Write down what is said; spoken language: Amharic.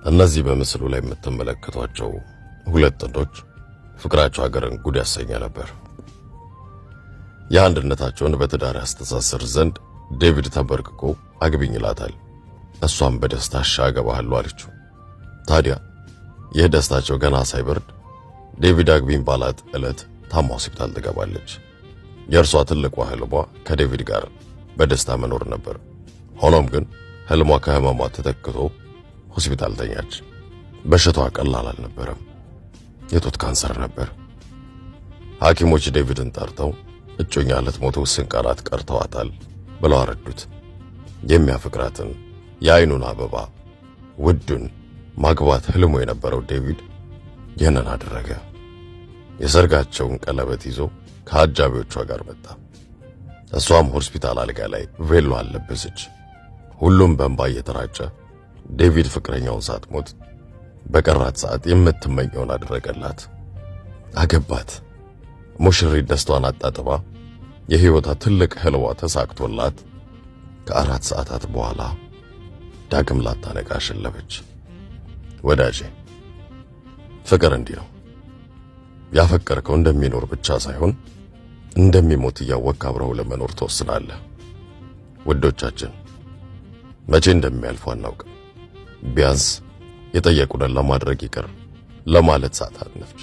እነዚህ በምስሉ ላይ የምትመለከቷቸው ሁለት ጥንዶች ፍቅራቸው ሀገርን ጉድ ያሰኘ ነበር። የአንድነታቸውን በትዳር ያስተሳስር ዘንድ ዴቪድ ተንበርክኮ አግቢኝ ይላታል። እሷም በደስታ አገባሃለሁ አለችው። ታዲያ ይህ ደስታቸው ገና ሳይበርድ ዴቪድ አግቢኝ ባላት ዕለት ታማ ሆስፒታል ትገባለች። የእርሷ ትልቋ ህልሟ ከዴቪድ ጋር በደስታ መኖር ነበር። ሆኖም ግን ህልሟ ከህመሟ ተተክቶ ሆስፒታል ተኛች። በሽታዋ ቀላል አልነበረም። የጡት ካንሰር ነበር። ሐኪሞች ዴቪድን ጠርተው እጮኛ ልትሞት ውስን ቀናት ቀርተዋታል ብለው አረዱት። የሚያፈቅራትን የአይኑን አበባ ውዱን ማግባት ህልሙ የነበረው ዴቪድ ይህንን አደረገ። የሰርጋቸውን ቀለበት ይዞ ከአጃቢዎቿ ጋር መጣ። እሷም ሆስፒታል አልጋ ላይ ቬሎ አለበሰች። ሁሉም በእንባ እየተራጨ ዴቪድ ፍቅረኛውን ሳትሞት በቀራት ሰዓት የምትመኘውን አደረገላት። አገባት። ሙሽሪት ደስታዋን አጣጥባ የህይወቷ ትልቅ ህልሟ ተሳክቶላት ከ4 ሰዓታት በኋላ ዳግም ላታነቃ ሸለበች። ወዳጄ ፍቅር እንዲህ ነው። ያፈቀርከው እንደሚኖር ብቻ ሳይሆን እንደሚሞት እያወቅህ አብረው ለመኖር ተወስናለህ። ውዶቻችን መቼ እንደሚያልፉ አናውቅም። ቢያንስ የጠየቁንን ለማድረግ ይቅር ለማለት ሰዓት አንፍጅ።